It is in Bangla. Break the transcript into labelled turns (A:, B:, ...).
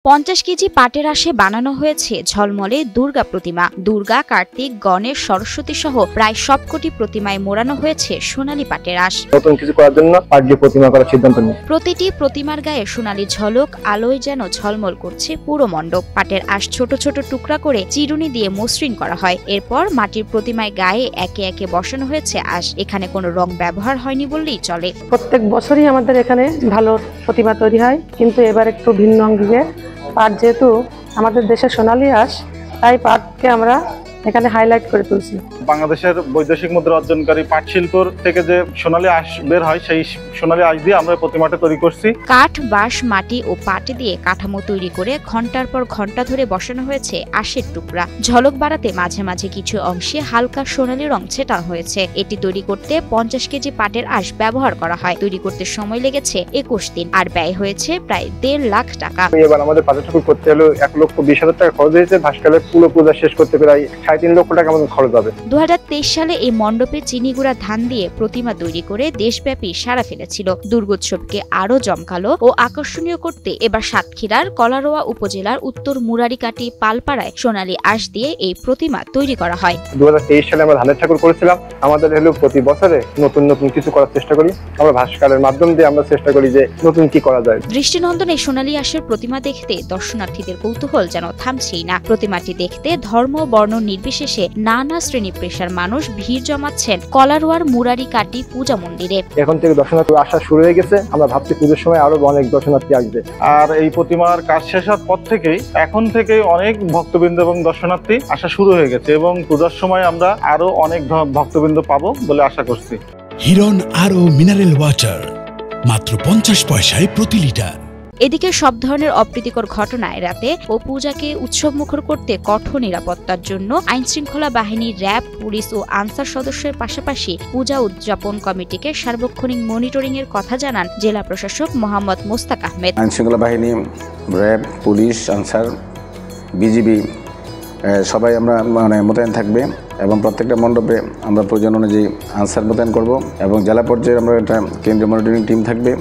A: 50 কেজি পাটের আঁশে বানানো হয়েছে ঝলমলে দুর্গা প্রতিমা। দুর্গা, কার্তিক, গণেশ, সরস্বতী সহ প্রায় সবকটি প্রতিমায় মোড়ানো হয়েছে সোনালী পাটের আঁশ।
B: নতুন কিছু করার জন্য পাট দিয়ে প্রতিমা করার সিদ্ধান্ত নিই।
A: প্রতিটি প্রতিমার গায়ে সোনালী ঝলক, আলোয় যেন ঝলমল করছে পুরো মণ্ডপ। পাটের আঁশ ছোট ছোট টুকরা করে চিরুনি দিয়ে মসৃণ করা হয়। এরপর মাটির প্রতিমায় গায়ে একে একে বসানো হয়েছে আঁশ। এখানে কোনো রং ব্যবহার হয়নি বললেই চলে।
C: প্রত্যেক বছরই আমাদের এখানে ভালো প্রতিমা তৈরি হয়, কিন্তু এবার একটু ভিন্ন অঙ্গে পাট, যেহেতু আমাদের দেশে সোনালী আঁশ, তাই পাটকে আমরা এখানে হাইলাইট করে তুলছি।
D: বাংলাদেশের বৈদেশিক মুদ্রা অর্জনকারী পাট শিল্পর থেকে যে সোনালী আঁশ বের হয়, সেই সোনালী আঁশ দিয়ে আমরা প্রতিমাটা তৈরি করছি।
A: কাঠ, বাঁশ, মাটি ও পাট দিয়ে কাঠামো তৈরি করে ঘন্টার পর ঘন্টা ধরে বসানো হয়েছে আঁশের টুকরা। ঝলক বাড়াতে মাঝে মাঝে কিছু অংশে হালকা সোনালী রং ছেটানো হয়েছে। এটি তৈরি করতে 50 কেজি পাটের আঁশ ব্যবহার করা হয়। তৈরি করতে সময় লেগেছে 21 দিন, আর ব্যয় হয়েছে প্রায় 1.5 লাখ টাকা।
B: এবার আমাদের পাটের ঠাকুর করতে হলো 1,20,000 টাকা খরচ হয়েছে। ভাস্করের পুরো পূজা শেষ করতে প্রায় 3.5 লক্ষ টাকা আমাদের খরচ হবে।
A: 2023 সালে এই মণ্ডপে চিনিগুড়া ধান দিয়ে প্রতিমা তৈরি করে দেশব্যাপী সাড়া ফেলেছিল। দুর্গোৎসবকে আরো জমকালো ও আকর্ষণীয় করতে এবার সাতক্ষীরার কলারোয়া উপজেলার উত্তর মুরারিকাটি পালপাড়ায় সোনালী আঁশ দিয়ে এই প্রতিমা তৈরি করা হয়।
B: 2023 সালে আমরা ধানের ঠাকুর করেছিলাম। আমাদের হলো প্রতি বছরে নতুন নতুন কিছু করার চেষ্টা করি। আমরা ভাস্করের মাধ্যম দিয়ে আমরা চেষ্টা করি যে নতুন কি করা যায়।
A: দৃষ্টিনন্দন এই সোনালী আঁশের প্রতিমা দেখতে দর্শনার্থীদের কৌতূহল যেন থামছেই না। প্রতিমাটি দেখতে ধর্ম, বর্ণ নির্বিশেষে নানা শ্রেণী পেশার মানুষ ভিড় জমাচ্ছেন কলারোয়ার মুরারিকাটি পূজা মন্দিরে।
B: এখন থেকে দর্শনার্থী আসা শুরু হয়ে গেছে। আমরা ভাবছি পুজোর সময় আরো অনেক দর্শনার্থী আসবে।
D: আর এই প্রতিমার কাজ শেষ হওয়ার পর থেকেই এখন থেকে অনেক ভক্তবৃন্দ এবং দর্শনার্থী আসা শুরু হয়ে গেছে, এবং পূজার সময় আমরা আরো অনেক ভক্তবৃন্দ পাবো বলে আশা করছি।
E: হিরন আরও মিনারেল ওয়াটার মাত্র 50 পয়সায় প্রতি লিটার।
A: এদিকে সব ধরনের অপ্রীতিকর ঘটনা এড়াতে ও পূজাকে উৎসবমুখর করতে কঠোর নিরাপত্তার জন্য আইনশৃঙ্খলা বাহিনী, র্যাব, পুলিশ ও আনসার সদস্যের পাশাপাশি পূজা উদযাপন কমিটিকে সার্বক্ষণিক মনিটরিং এর কথা জানান জেলা প্রশাসক মোহাম্মদ মোস্তাক আহমেদ।
F: আইনশৃঙ্খলা বাহিনী, র্যাব, পুলিশ, আনসার, বিজিবি সবাই আমরা মোতায়েন থাকবে, এবং প্রত্যেকটা মণ্ডপে আমরা প্রয়োজন অনুযায়ী আনসার মোতায়েন করব, এবং জেলা পর্যায়ে আমরা একটা কেন্দ্রীয় মনিটরিং টিম থাকবে।